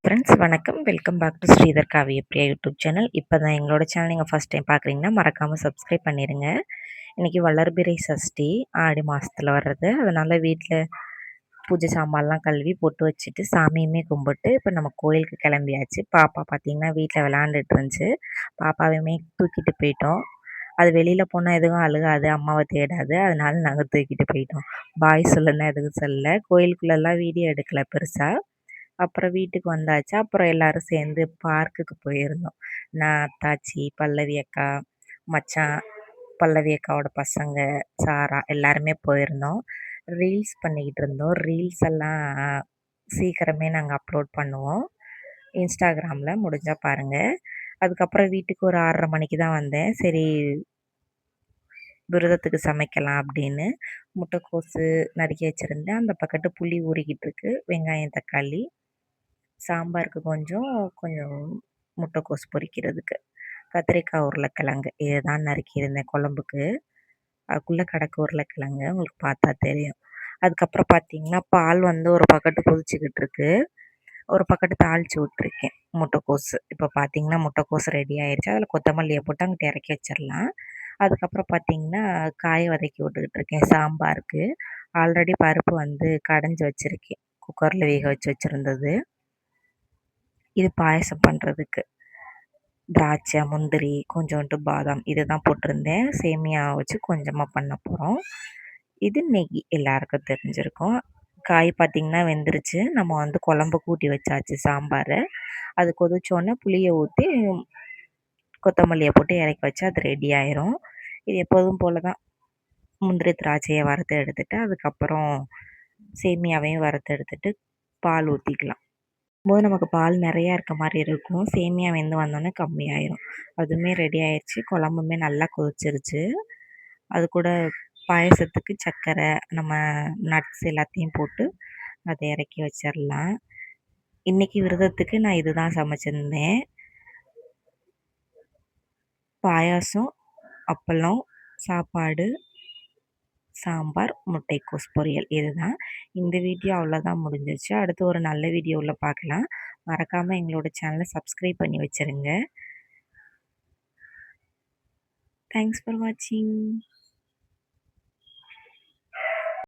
Friends வணக்கம். Welcome back to Sridhar காவிய Priya YouTube channel. இப்போ தான் எங்களோட சேனல் நீங்கள் ஃபஸ்ட் டைம் பார்க்குறீங்கன்னா மறக்காமல் சப்ஸ்கிரைப் பண்ணிடுங்க. இன்றைக்கி வளர்பிறை சஷ்டி ஆடி மாதத்தில் வர்றது. அதனால் வீட்டில் பூஜை சாமான்லாம் கழுவி பொட்டு வச்சுட்டு சாமியுமே கும்பிட்டு இப்போ நம்ம கோயிலுக்கு கிளம்பியாச்சு. பாப்பா பார்த்திங்கன்னா வீட்டில் விளாண்டுட்டு இருந்துச்சு. பாப்பாவையுமே தூக்கிட்டு போயிட்டோம். அது வெளியில் போனால் எதுவும் அழுகாது, அம்மாவை தேடாது. அதனால நாங்கள் தூக்கிட்டு போயிட்டோம். பாய் சொல்லுன்னா எதுவும் சொல்லல. கோயிலுக்குள்ளெல்லாம் வீடியோ எடுக்கலை பெருசாக. அப்புறம் வீட்டுக்கு வந்தாச்சு. அப்புறம் எல்லாரும் சேர்ந்து பார்க்குக்கு போயிருந்தோம். நான், அத்தாச்சி, பல்லவி அக்கா, மச்சான், பல்லவி அக்காவோட பசங்க, சாரா எல்லாருமே போயிருந்தோம். ரீல்ஸ் பண்ணிக்கிட்டு இருந்தோம். ரீல்ஸ் எல்லாம் சீக்கிரமே நாங்கள் அப்லோட் பண்ணுவோம். இன்ஸ்டாகிராமில் முடிஞ்சால் பாருங்கள். அதுக்கப்புறம் வீட்டுக்கு ஒரு 6:30 மணிக்கு தான் வந்தேன். சரி விரதத்துக்கு சமைக்கலாம் அப்படின்னு முட்டைக்கோஸு நறுக்கி வச்சுருந்தேன். அந்த பக்கத்து புளி ஊறிக்கிட்டு இருக்கு. வெங்காயம், தக்காளி, சாம்பாருக்கு கொஞ்சம் கொஞ்சம் முட்டைக்கோஸ் பொரிக்கிறதுக்கு, கத்திரிக்காய், உருளைக்கிழங்கு இதுதான் நறுக்கியிருந்தேன் குழம்புக்கு. அதுக்குள்ளே கிடக்கு உருளைக்கிழங்கு, உங்களுக்கு பார்த்தா தெரியும். அதுக்கப்புறம் பார்த்தீங்கன்னா பால் வந்து ஒரு பக்கெட்டு கொதிச்சுக்கிட்டு இருக்கு. ஒரு பக்கெட்டு தாளித்து விட்ருக்கேன் முட்டைக்கோஸு. இப்போ பார்த்தீங்கன்னா முட்டைக்கோஸ் ரெடி ஆயிடுச்சு. அதில் கொத்தமல்லியை போட்டு அங்கிட்டு இறக்கி வச்சிடலாம். அதுக்கப்புறம் பார்த்தீங்கன்னா காய் வதக்கி விட்டுக்கிட்டு இருக்கேன் சாம்பாருக்கு. ஆல்ரெடி பருப்பு வந்து கடைஞ்சி வச்சுருக்கேன், குக்கரில் வேக வச்சு வச்சுருந்தது. இது பாயசம் பண்ணுறதுக்கு திராட்சை, முந்திரி, கொஞ்சோண்டு பாதாம் இதுதான் போட்டிருந்தேன். சேமியா வச்சு கொஞ்சமாக பண்ண போகிறோம். இது நெய் எல்லாருக்கும் தெரிஞ்சிருக்கும். காய் பார்த்திங்கன்னா வெந்துருச்சு. நம்ம வந்து குழம்பு கூட்டி வச்சாச்சு சாம்பார். அது கொதிச்சோடனே புளியை ஊற்றி கொத்தமல்லியை போட்டு இறக்கி வச்சா அது ரெடி ஆயிரும். இது எப்போதும் போல தான். முந்திரி, திராட்சையை வறுத்து எடுத்துட்டு அதுக்கப்புறம் சேமியாவையும் வறுத்து எடுத்துட்டு பால் ஊற்றிக்கலாம். போது நமக்கு பால் நிறையா இருக்க மாதிரி இருக்கும். சேமியா வெந்து வந்தோடனே கம்மியாயிரும். அதுவுமே ரெடி ஆயிடுச்சு. குழம்புமே நல்லா கொதிச்சிருச்சு. அது கூட பாயசத்துக்கு சர்க்கரை, நம்ம நட்ஸ் எல்லாத்தையும் போட்டு அதை இறக்கி வச்சிடலாம். இன்றைக்கி விரதத்துக்கு நான் இதுதான் சமைச்சிருந்தேன். பாயாசம், அப்பளம், சாப்பாடு, சாம்பார், முட்டைக்கோஸ் பொரியல் இதுதான். இந்த வீடியோ அவ்வளோதான் முடிஞ்சிருச்சு. அடுத்து ஒரு நல்ல வீடியோவில் பார்க்கலாம். மறக்காமல் எங்களோட சேனலை சப்ஸ்கிரைப் பண்ணி வச்சுருங்க. தேங்க்ஸ் ஃபார் வாட்சிங்.